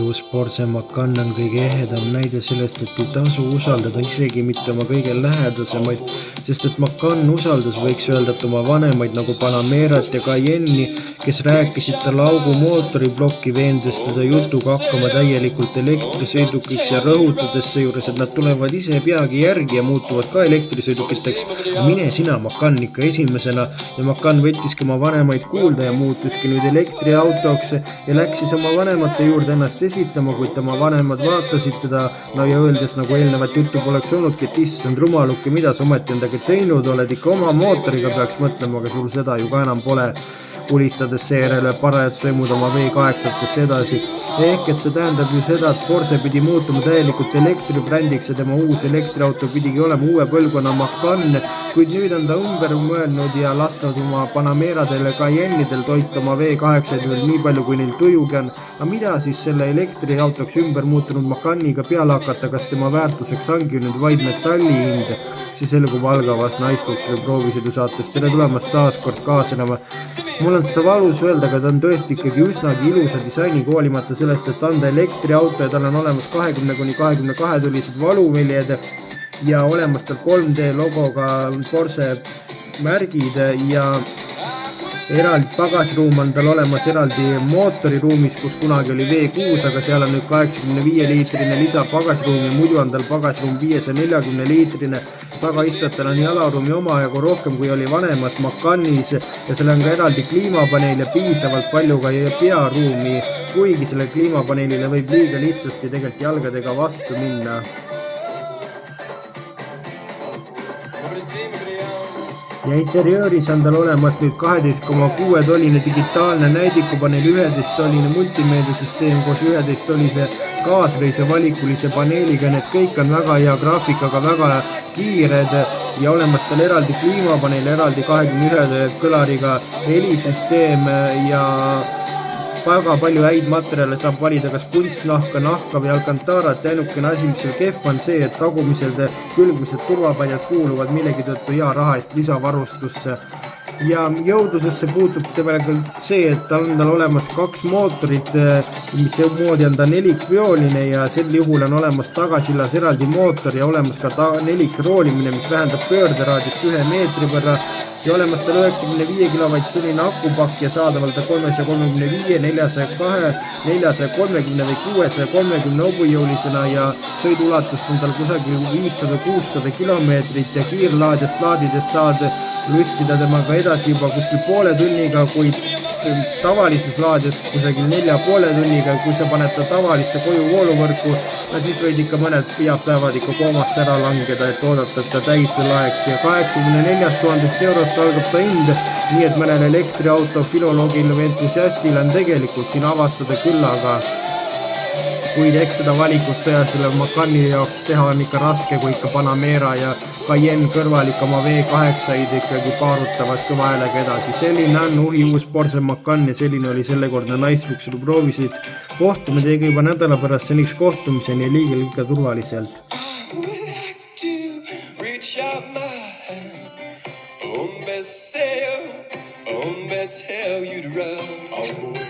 Uus Porsche Macan on kõige ehedam näide sellest, et ei tasu usaldada isegi mitte oma kõige lähedasemaid, sest et Macan usaldas, võiks öelda, et oma vanemaid nagu Panamerat ja Cayenne'i, kes rääkisid talle augu mootoriplokki, veendes teda jutuga hakkama täielikult elektrisõidukiks ja rõhutades seejuures, et nad tulevad ise peagi järgi ja muutuvad ka elektrisõidukiteks. Mine sina Macan ikka esimesena ja Macan võttiski oma vanemaid kuulda ja muutuski nüüd elektriautoks ja läksis oma vanemate juurde ennast esitama, kuid tema vanemad vaatasid teda ja öeldes, nagu eelnevat juttu poleks olnudki, et issand rumalukke, mida sa ometi endaga teinud oled, ikka oma mootoriga peaks mõtlema, aga sul seda ju ka enam pole, ulistades seejärele parajad sõimud oma V8-tesse edasi. Ehk et see tähendab ju seda, et Porsche pidi muutuma täielikult elektribrändiks ja tema uus elektriauto pidigi olema uue põlvkonna Macan, kuid nüüd on ta ümber mõelnud ja lasknud oma Panameradel ja Cayennidel toita oma V8-d veel nii palju, kui neil tujugi on. Aga mida siis selle elektriautoks ümber muutunud Macaniga peale hakata, kas tema väärtuseks ongi nüüd vaid metalli hind? See selgub algavas naisluksele proovisõidu saates. Tere tulemast taas kord kaasenema. Mul on seda valus öelda, aga ta on tõesti ikkagi üsnagi ilusa disaini koolimata sellest, et anda elektriauto ja tal on olemas 20–22 tulised valuväljed ja olemas tal 3D logoga Porsche märgid ja eraldi pagasruum on tal olemas eraldi mootoriruumis, kus kunagi oli V6, aga seal on nüüd 85-liitrine lisapagasruum ja muidu on tal pagasruum 540-liitrine. Tagaistatel on jalaruumi omajagu rohkem, kui oli vanemas Macanis ja seal on ka eraldi kliimapaneel ja piisavalt palju ka pearuumi, kuigi selle kliimapaneelile võib liiga lihtsasti tegelikult jalgadega vastu minna. Ja interiööris on tal olemas nüüd 12,6 toline digitaalne näidikupaneel, 11 toline multimeediasüsteem koos 11 tolise kaasreise valikulise paneeliga. Need kõik on väga hea graafikaga, väga kiired ja olemas tal eraldi kliimapaneel, eraldi 21 kõlariga helisüsteem ja väga palju häid materjale saab valida, kas kunstnahka, nahka või alcantarat. Ainukene asi, mis seal kehv on see, et tagumised külgmised turvapaljad kuuluvad millegi tõttu hea raha eest lisavarustusse. Ja jõudlusesse puutub tegelikult see, et tal on olemas 2 mootorit, mis moodi on ta nelikveoline ja sel juhul on olemas tagasillas eraldi mootor ja olemas ka nelikroolimine, mis vähendab pöörderaadist 1 meetri võrra ja olemas tal 95 kW-tunnine akupakk ja saadaval ta 335, 402, 430 või 630 hobujõulisena ja sõiduulatust on tal kusagil 500-600 kilomeetrit ja kiirlaadjast laadides saad lüstida temaga edasi juba kuskil poole tunniga, kuid tavalises laadjas kusagil 4,5 tunniga. Kui sa paned ta tavalisse koju vooluvõrku, siis võid ikka mõned päevad ikka koomast ära langeda, et oodata, et ta täis laeks ja 84 000 eurost algab ta hind, nii et mõnel elektriauto filoloogil või entusiastil on tegelikult siin avastada küll, aga kuid eks seda valikut selle Macani jaoks teha on ikka raske, kui ikka Panamera ja Cayenne kõrval ikka oma V8-id ikkagi paarutavad kõva häälega edasi. Selline on uus Porsche Macan ja selline oli sellekordne naislukselu proovisid. Kohtume teiega juba nädala pärast, seniks kohtumiseni ja liigel ikka turvaliselt. Tell you to run.